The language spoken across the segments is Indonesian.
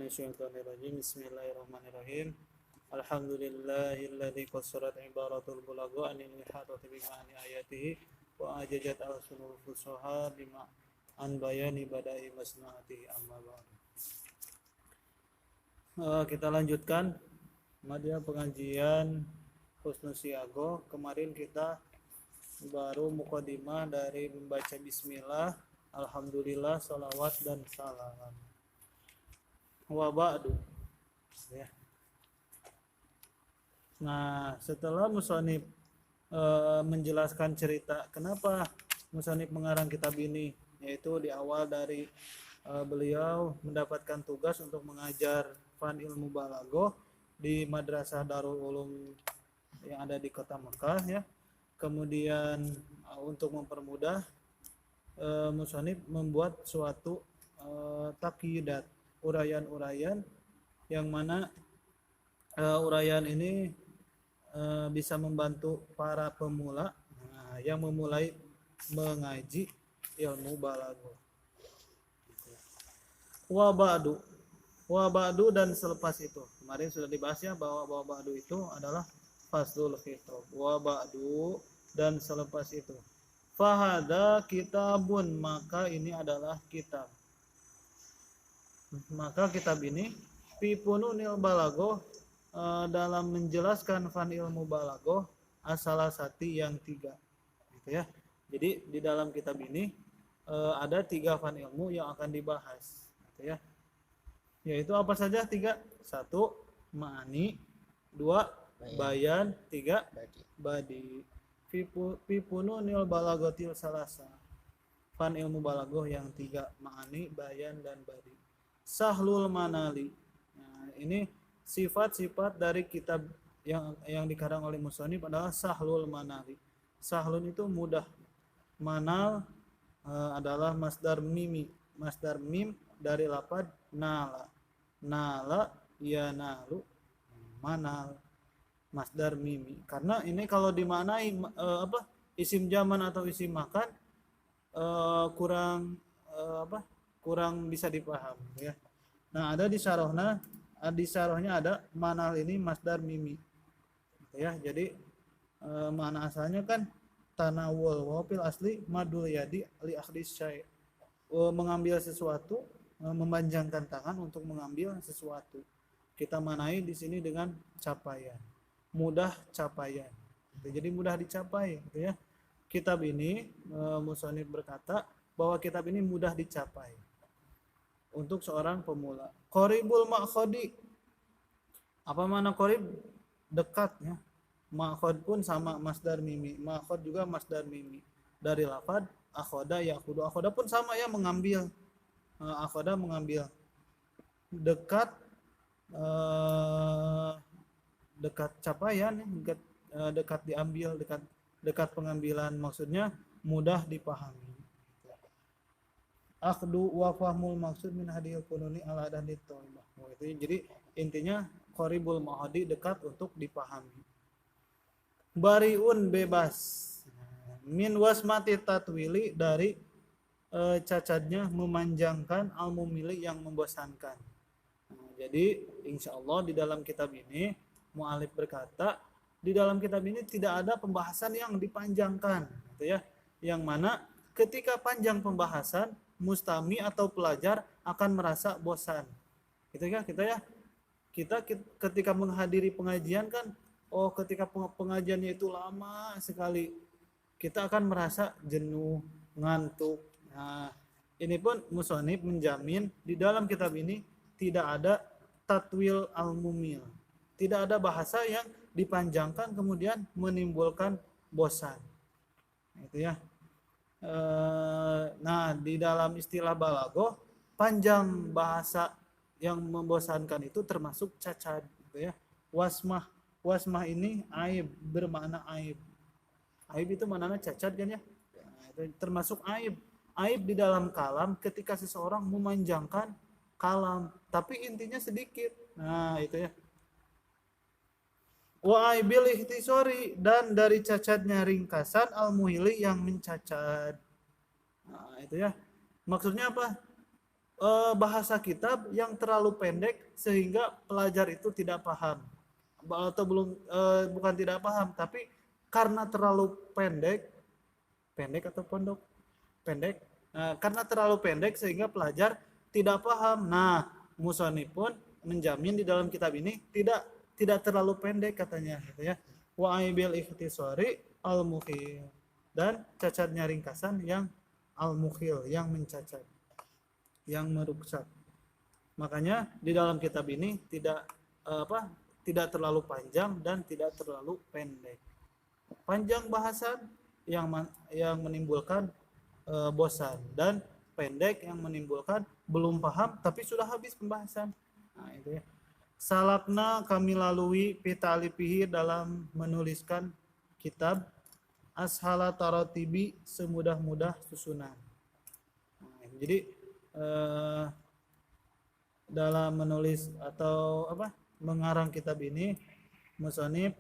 minasyaitonirrajim. Bismillahirrahmanirrahim. Alhamdulillahilladzi qassarat ibaratul bulagha anil ihatati bi ma'ani ayatihi wa ajajat al-sunul fusaha bima an bayani badai masnaatihi amma ba'd. Kita lanjutkan media pengajian Husnul Siago. Kemarin kita baru mukadimah dari membaca bismillah, alhamdulillah, salawat dan salam. Wa ba'du. Ya. Nah, setelah musannif menjelaskan cerita kenapa musannif mengarang kitab ini, yaitu di awal dari beliau mendapatkan tugas untuk mengajar fan ilmu balaghah di Madrasah Darul Ulum yang ada di kota Mekah, ya. Kemudian untuk mempermudah, musannif membuat suatu taqyidat, uraian-uraian yang mana uraian ini bisa membantu para pemula yang memulai mengaji ilmu balaghah. Wa ba'du dan selepas itu. Kemarin sudah dibahas ya bahwa wa ba'du itu adalah faslul khitab. Wa ba'du dan selepas itu. Fahada kitabun, maka ini adalah kitab. Maka kitab ini fi fununil balaghah, dalam menjelaskan fan ilmu balaghah as-salasati yang 3, gitu ya. Jadi di dalam kitab ini ada 3 fan ilmu yang akan dibahas, gitu ya. Yaitu apa saja 3? 1 ma'ani, 2 bayan, 3 badi. Fi fununil balaghatil salasa, fan ilmu balaghah yang 3, ma'ani, bayan dan badi. Sahlul manali. Nah, ini sifat-sifat dari kitab yang dikarang oleh musannif adalah sahlul manali. Sahlun itu mudah. Manal adalah masdar mimi. Masdar mim dari lafaz nala. Nala yanalu, manal. Masdar mimi. Karena ini kalau dimaknai isim zaman atau isim makan kurang bisa dipahami, ya. Nah, ada di syarahnya ada manal ini masdar mimi, ya. Jadi makna asalnya kan tanawul wa fil asli madul yadi li akhdis syai', mengambil sesuatu, memanjangkan tangan untuk mengambil sesuatu. Kita manai di sini dengan capaian, mudah capaian, jadi mudah dicapai, gitu ya. Kitab ini musannif berkata bahwa kitab ini mudah dicapai untuk seorang pemula. Qaribul ma'khadi. Apa makna qarib? Dekat, ya. Ma'khad pun sama masdar mimi. Ma'khad juga masdar mimi. Dari lafaz akhada ya'khudu. Akhada pun sama, ya, mengambil. Akhada mengambil. Dekat dekat capaian, dekat diambil, dekat pengambilan, maksudnya mudah dipahami. Akhdu wa fahmul maksud min hadil fununi ala dan ditolbah. Itu jadi intinya qaribul ma'hadi, dekat untuk dipahami. Bariun, bebas. Min wasmati tatwili, dari cacatnya memanjangkan, al-mumili yang membosankan. Jadi insyaallah di dalam kitab ini mu'alif berkata, di dalam kitab ini tidak ada pembahasan yang dipanjangkan, gitu ya. Yang mana ketika panjang pembahasan, mustami atau pelajar akan merasa bosan, gitu ya. Kita ketika menghadiri pengajian kan, ketika pengajiannya itu lama sekali, kita akan merasa jenuh, ngantuk. Nah, ini pun musannif menjamin di dalam kitab ini tidak ada tatwil al-mumil, tidak ada bahasa yang dipanjangkan kemudian menimbulkan bosan, gitu ya. Nah, di dalam istilah balaghah, panjang bahasa yang membosankan itu termasuk cacat, gitu ya. Wasmah ini aib, bermakna aib. Aib itu maknanya cacat kan, ya. Nah, itu termasuk aib. Aib di dalam kalam ketika seseorang memanjangkan kalam tapi intinya sedikit. Nah, itu ya. Wa aibil ihtisori, dan dari cacatnya ringkasan, al-muhili yang mencacat. Nah, itu ya. Maksudnya apa? bahasa kitab yang terlalu pendek sehingga pelajar itu tidak paham, atau belum, bukan tidak paham, tapi karena terlalu pendek, pendek atau pondok, pendek. Nah, karena terlalu pendek sehingga pelajar tidak paham. Nah, Musonif pun menjamin di dalam kitab ini tidak terlalu pendek katanya, gitu ya. Wa aibil ikhtisari al mukhil, dan cacatnya ringkasan yang al mukhil, yang mencacat, yang merusak. Makanya di dalam kitab ini tidak terlalu panjang dan tidak terlalu pendek. Panjang bahasan yang menimbulkan bosan, dan pendek yang menimbulkan belum paham tapi sudah habis pembahasan. Nah, itu ya. Salakna kami lalui pitalipihi dalam menuliskan kitab ashala taratibi semudah-mudah susunan. Nah, jadi dalam menulis atau mengarang kitab ini, musonif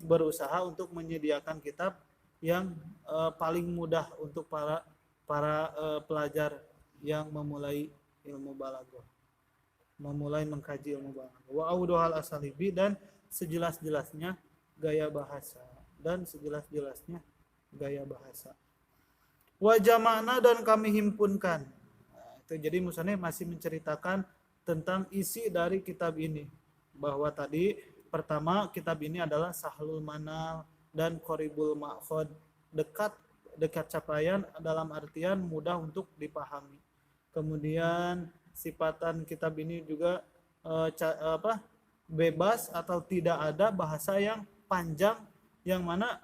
berusaha untuk menyediakan kitab yang paling mudah untuk para pelajar yang memulai ilmu balaghah, memulai mengkaji ilmu balaghah. Wa audohal asalibi, dan sejelas-jelasnya gaya bahasa, Wa jama'na, dan kami himpunkan. Nah, itu jadi musonif masih menceritakan tentang isi dari kitab ini, bahwa tadi pertama kitab ini adalah sahlul manal dan qoribul ma'khad, dekat capaian dalam artian mudah untuk dipahami. Kemudian sifatan kitab ini juga bebas atau tidak ada bahasa yang panjang, yang mana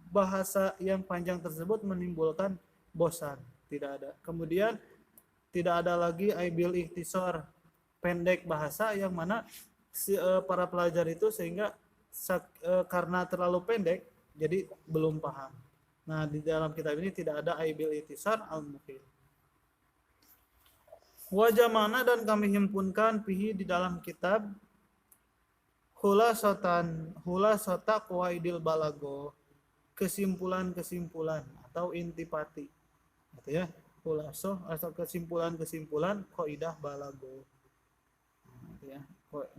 bahasa yang panjang tersebut menimbulkan bosan, tidak ada. Kemudian tidak ada lagi aibil ikhtisar, pendek bahasa, yang mana para pelajar itu sehingga karena terlalu pendek jadi belum paham. Nah, di dalam kitab ini tidak ada aibil ikhtisar al-mukhil. Wajah mana, dan kami himpunkan pihi di dalam kitab hulasata qawaidil balaghah, kesimpulan-kesimpulan atau intipati, gitu ya. Khulasoh atau kesimpulan-kesimpulan kaidah balaghah. Gitu ya.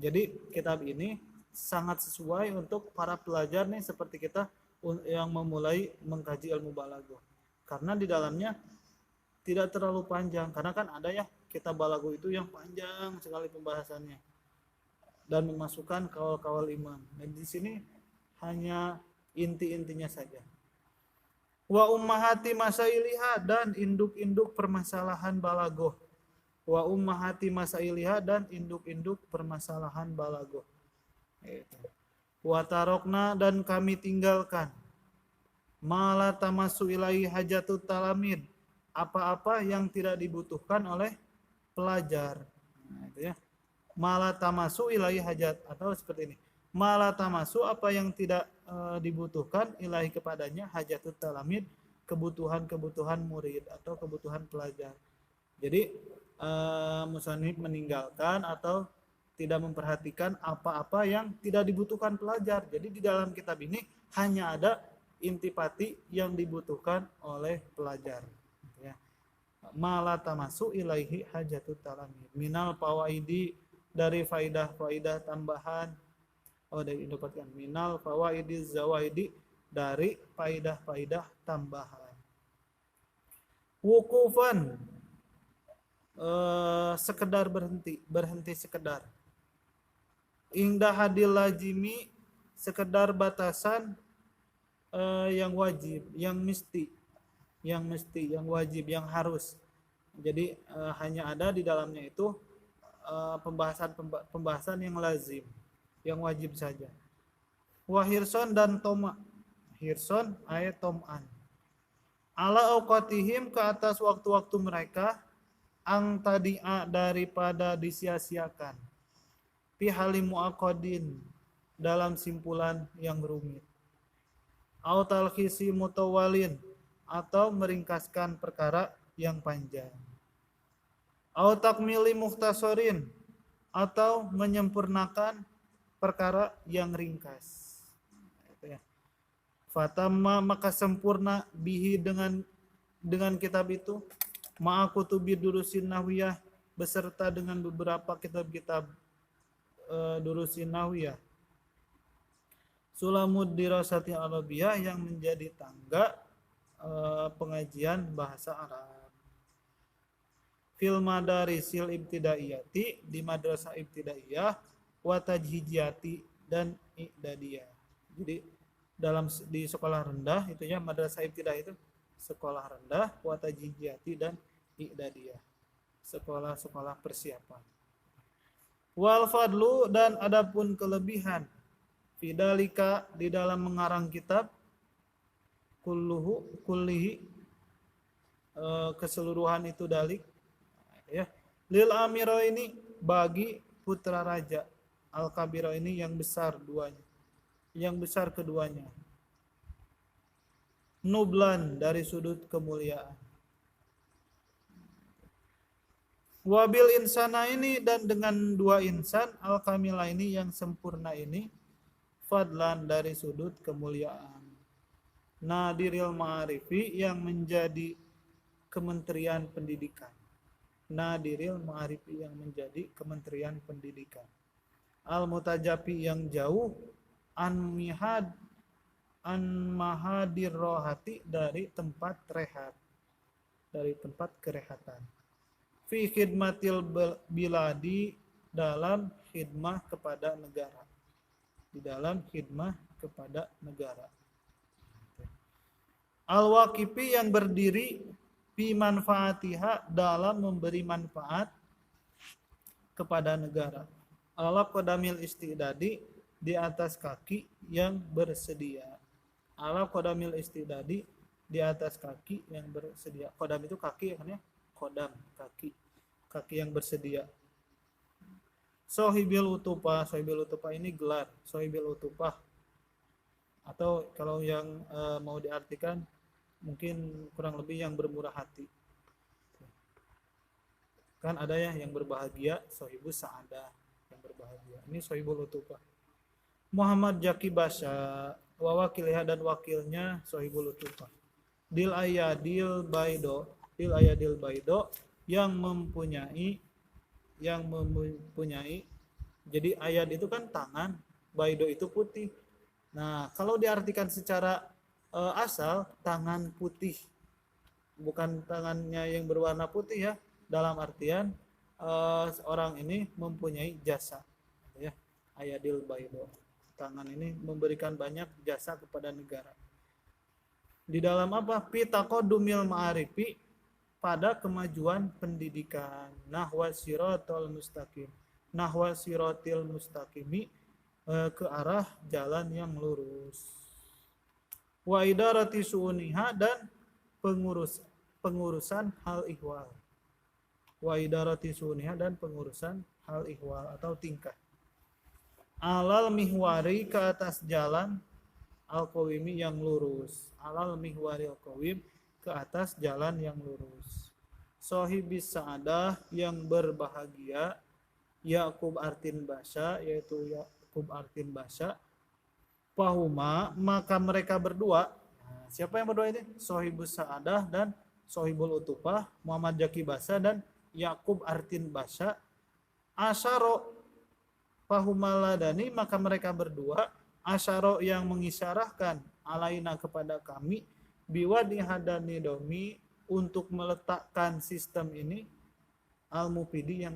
Jadi kitab ini sangat sesuai untuk para pelajar nih seperti kita yang memulai mengkaji ilmu balaghah, karena di dalamnya tidak terlalu panjang. Karena kan ada ya kitab balaghah itu yang panjang sekali pembahasannya dan memasukkan kaul-kaul imam. Dan di sini hanya inti-intinya saja. Wa ummahati masailiha, dan induk-induk permasalahan balaghah. Wa ummahati masailiha, dan induk-induk permasalahan balaghah. Wa tarokna, dan kami tinggalkan mala tamasu ilaihi hajatut talamid, apa-apa yang tidak dibutuhkan oleh pelajar. Nah, itu ya. Mala tamasu ilaihi hajat, atau seperti ini. Mala tamasu, apa yang tidak dibutuhkan ilahi kepadanya, hajatut talamid, kebutuhan-kebutuhan murid atau kebutuhan pelajar. Jadi musannif meninggalkan atau tidak memperhatikan apa-apa yang tidak dibutuhkan pelajar. Jadi di dalam kitab ini hanya ada intipati yang dibutuhkan oleh pelajar. Ya. Mala tamasu ilaihi hajatut talamid minal fawaidi, dari faidah-faidah tambahan. Dari dapatkan minal fawaidiz zawaidi, dari faidah-faidah tambahan. Wukufan, sekedar berhenti sekedar. Indah hadil lazimi, sekedar batasan yang wajib, yang mesti, yang wajib, yang harus. Jadi hanya ada di dalamnya itu pembahasan yang lazim, yang wajib saja. Wahirson, dan toma. Hirson ayat tom'an. Ala auqatihim, ke atas waktu-waktu mereka, ang tadi'a, daripada disia-siakan. Pihalim mu'aqadin, dalam simpulan yang rumit. Au talkhisi mutawalin, atau meringkaskan perkara yang panjang. Au takmili mukhtasorin, atau menyempurnakan perkara yang ringkas. Fatamma, maka sempurna, bihi dengan kitab itu, Ma'akutubi durusin nahwiyah beserta dengan beberapa kitab-kitab durusin nahwiyah. Sulamud dirasati Arabiyah yang menjadi tangga pengajian bahasa Arab. Fil madarisil ibtidaiyati di madrasah ibtidaiyah wa tajhijiyati dan i'dadiyah. Jadi di sekolah rendah itu ya, madrasah ibtidaiyah itu sekolah rendah, wa tajhijiyati dan i'dadiyah. Sekolah-sekolah persiapan. Wal fadlu dan adapun kelebihan fidalika di dalam mengarang kitab kullihi keseluruhan itu dalik ya, lil amiro ini bagi putra raja, al kabiro ini yang besar keduanya, nublan dari sudut kemuliaan, wabil insana ini dan dengan dua insan al kamila ini yang sempurna ini, fadlan dari sudut kemuliaan, nadiril ma'arifi yang menjadi kementerian pendidikan, nadiril ma'arifi yang menjadi kementerian pendidikan, al mutajapi yang jauh, an mahadir rohati dari tempat rehat, dari tempat kerehatan, fi khidmatil biladi dalam khidmah kepada negara, di dalam khidmah kepada negara, al waqifi yang berdiri fi manfaatiha dalam memberi manfaat kepada negara, ala qadamil istidadi di atas kaki yang bersedia, ala qadamil istidadi di atas kaki yang bersedia. Qadam itu kaki kan ya, qadam kaki yang bersedia. Sohibil utupah ini gelar sohibil utupah, atau kalau yang mau diartikan mungkin kurang lebih yang bermurah hati. Kan ada ya yang berbahagia, sohibus sa'adah, yang berbahagia. Ini sohibul utupah. Muhammad Jaki Basya, wa wakilnya dan wakilnya sohibul utupah. Dil ayadil baido yang mempunyai jadi ayat itu kan tangan, baido itu putih. Nah, kalau diartikan secara asal tangan putih, bukan tangannya yang berwarna putih ya, dalam artian orang ini mempunyai jasa ya, ayadil baido, tangan ini memberikan banyak jasa kepada negara. Di dalam apa? Pitaqadumil ma'arifi, pada kemajuan pendidikan, nahwa siratal mustaqim, nahwa siratil mustaqimi, ke arah jalan yang lurus, wa idarati su'uniha dan pengurusan hal ihwal, wa idarati su'uniha dan pengurusan hal ihwal atau tingkah, alal mihwari ke atas jalan al-qawimi yang lurus, alal mihwari al-qawim ke atas jalan yang lurus, sohibis sa'adah yang berbahagia, Yaqub Artin Basya, yaitu Yaqub Artin Basya, fahuma maka mereka berdua. Nah, siapa yang berdua ini? Sohibus Sa'adah dan Sohibul Utupah, Muhammad Jaki Basya dan Yaqub Artin Basya. Asyaro fahumaladani, maka mereka berdua, asyaro yang mengisyarahkan alaina kepada kami, biwadi hadani domi untuk meletakkan sistem ini, al-mufidi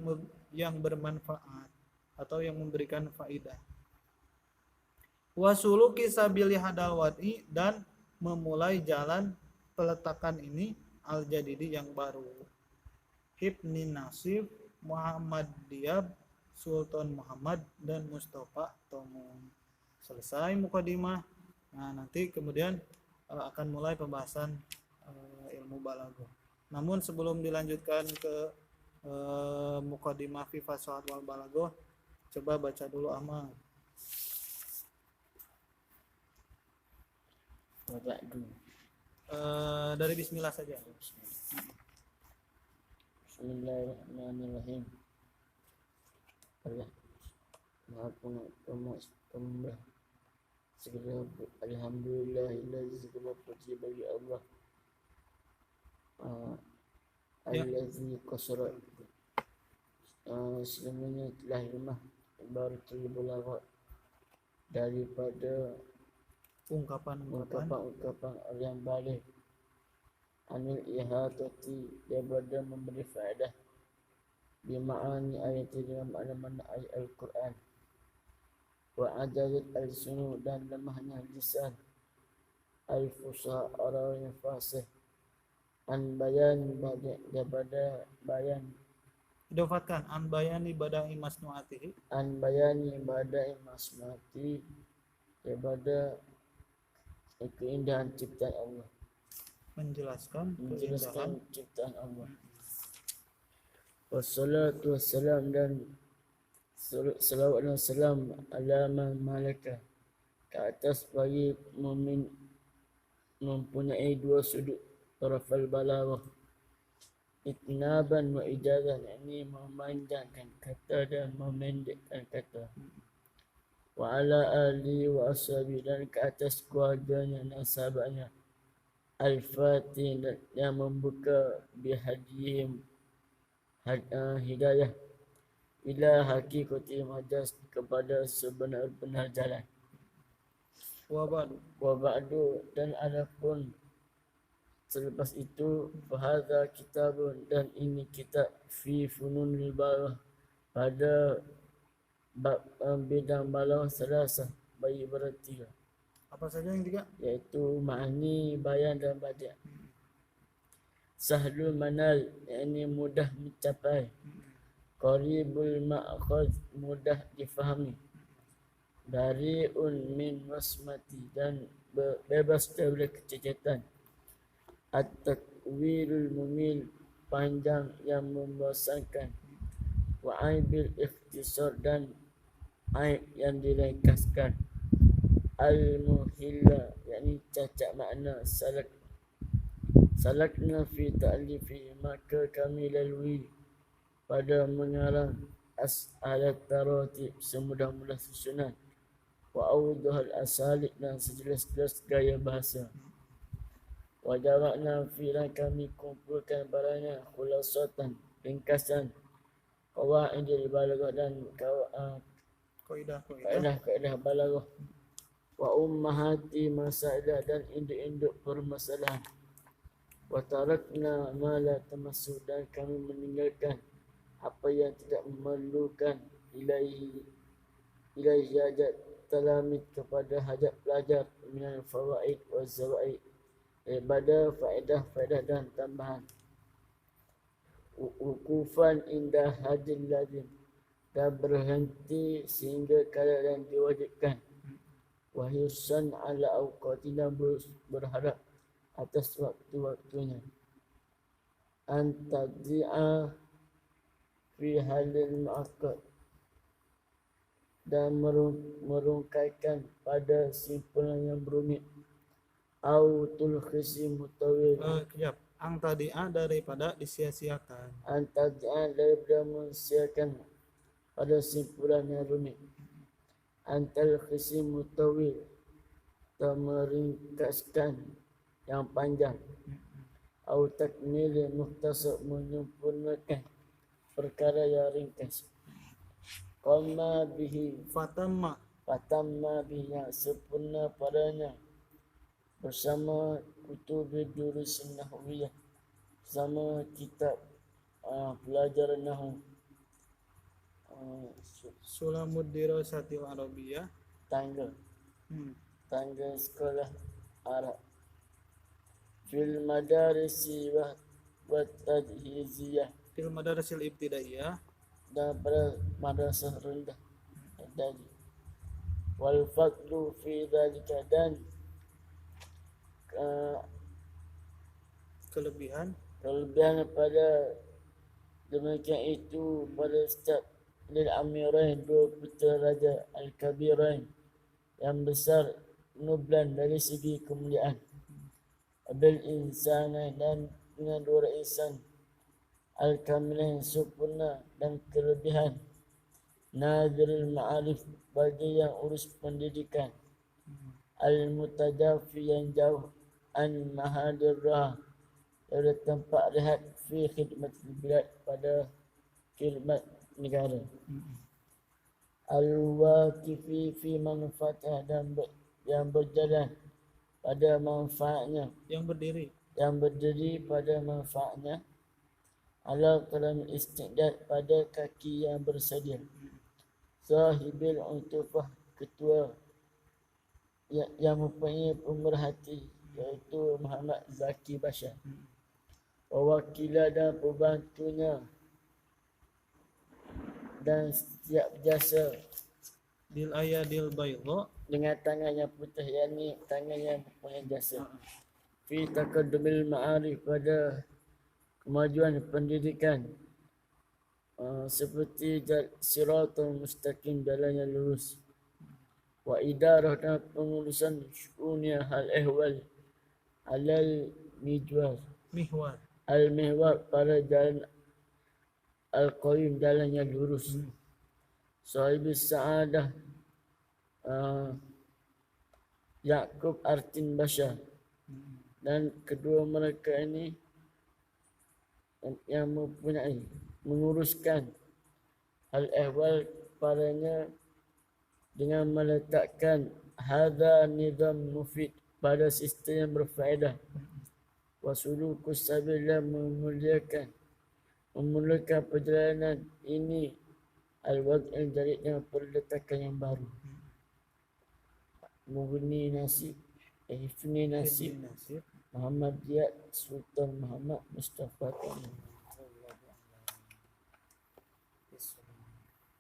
yang bermanfaat atau yang memberikan faidah. Wasuluki sabili hadal wadi dan memulai jalan peletakan ini al-jadidi yang baru. Ibni Nasib, Muhammad Diab, Sultan Muhammad dan Mustafa Tomun. Selesai mukadimah. Nah, nanti kemudian akan mulai pembahasan ilmu balaghah. Namun sebelum dilanjutkan ke mukadimah fi fasahat wal balaghah, coba baca dulu amal. Dari bismillah saja. Bismillahirrahmanirrahim. Alhamdulillahilladzi segala puji bagi Allah, Ya. allazi qasara semuanya telah lemah ibaratul balagha daripada ungkapan-ungkapan yang balik anil ihatati daripada memberi faedah bima'ani ayat dengan makna-makna ayat Al-Quran wa ajazat al-sunu dan lemahnya lisan al-fusa orang yang fasih an bayan daripada bayan Idofatkan an bayani badai masnuatihi. an bayani badai masmati daripada keindahan ciptaan Allah, Menjelaskan menjelaskan keindahan ciptaan Allah. Wassalatu wassalam dan salawat dan salam ala man malaka ke atas bagi mempunyai dua sudut tarafal balaghah itnaban wa ijazan, ini memanjangkan kata dan memendekkan kata. Wa ala ali wa ashabi dan ke atas keluarganya dan sahabatnya al-fatih yang membuka bihadiyim hidayah ila hakikati majas kepada sebenar-benar jalan. Wa ba'du dan adapun selepas itu fahadha kitabun dan ini kitab fi fununil balaghah pada bab bidang balaghah selasa bagi bertiga. Apa saja yang tiga? Yaitu ma'ani, bayan dan badi'. Sahlul manal, yakni mudah mencapai. Qaribul ma'khaz, mudah difahami. Bari'un min wasmati dan bebas dari kecacatan. At-takwilul mumil, panjang yang membosankan. Wa aibil ikhtisar dan aib yang diringkaskan. Al-muhilla, yakni cacat makna salakna fi ta'lifi, maka kami lalui pada mengarang as'alat taratib semudah-mudah susunan wa awdhal asalik dan sejelas-jelas gaya bahasa. Wa jarakna fi dan kami kumpulkan barangnya khulasatan ringkasan qawaidil balaghah dan kaedah balaghah wa ummahati masailah dan induk-induk permasalahan. Wa tarakna ma la tamassu dan kami meninggalkan apa yang tidak memerlukan ilaihi hajat talamid kepada hajat pelajar minal fawaid wa zawaid daripada faedah dan tambahan. Wukufan indah hadil lazim dan berhenti sehingga keadaan diwajibkan. Wahyusan ala awqatina berharap atas waktu-waktunya. Antadzi'a fi halil ma'akad dan merungkaikan pada simpulan yang berumit. Autul khisi mutawil. Kejap. Antadi'a daripada disia-siakan. Antadzi'a daripada mensia-siakan pada simpulan yang rumit. Antal khisi mutawil, tak meringkaskan yang panjang. Au takmil muhtasab, menyempurnakan perkara yang ringkas. Qama bihi fatamma bihi, yang sempurna padanya bersama kutubid durus nahwiyah, bersama kitab pelajaran nahwu. Sulamud dirasatil arabiyah, Tangga sekolah Arab. Fil madarisi wa tadhiziyah, fil madarasil ibtidaiyah, dan pada madrasah rendah tadi. Wal fadlu fi dhalika, dan kelebihan pada demikian itu pada setiap lil amirain, dua putera raja al-kabirain yang besar nublan dari segi kemuliaan. Bil insana, dan dengan dua insan al-kamilain, sempurna dan kelebihan. Nadirul ma'arif, bagi yang urus pendidikan. Al-mutajafi, yang jauh an mahadirah, pada tempat rehat fi khidmat bilad pada khidmat negara. Al-waqifi fi manfaatah dan yang berjalan pada manfaatnya, Yang berdiri. yang berdiri pada manfaatnya, ala kalam istiqdad pada kaki yang bersedia, sahibil utufah ketua yang mempunyai pemerhati iaitu Muhammad Zaki Bashar, wakilah dan pembantunya dan setiap jasa Dil ayadil baydo. dengan tangan yang putih, yakni tangan yang mempunyai jasa fi taqaddumil ma'arif pada kemajuan pendidikan, seperti siratul mustaqim, jalan yang lurus, wa idarah dan pengurusan syu'unya hal ehwal alal mijwar Mihwar. al mihwar pada jalan al qayyim, jalan yang lurus, sahibis sa'adah Yaqub Artin Bashar, dan kedua mereka ini yang mempunyai menguruskan hal ehwal padanya dengan meletakkan hadza nizam mufid pada sistem yang berfaedah, wasulukus sabil dan memulakan perjalanan ini al-wad'il jadid dengan perletakan yang baru. Mughni Nasib, Hifni Nasib, Nasib. Muhammad Ziyad Sultan Muhammad Mustafa Kamal.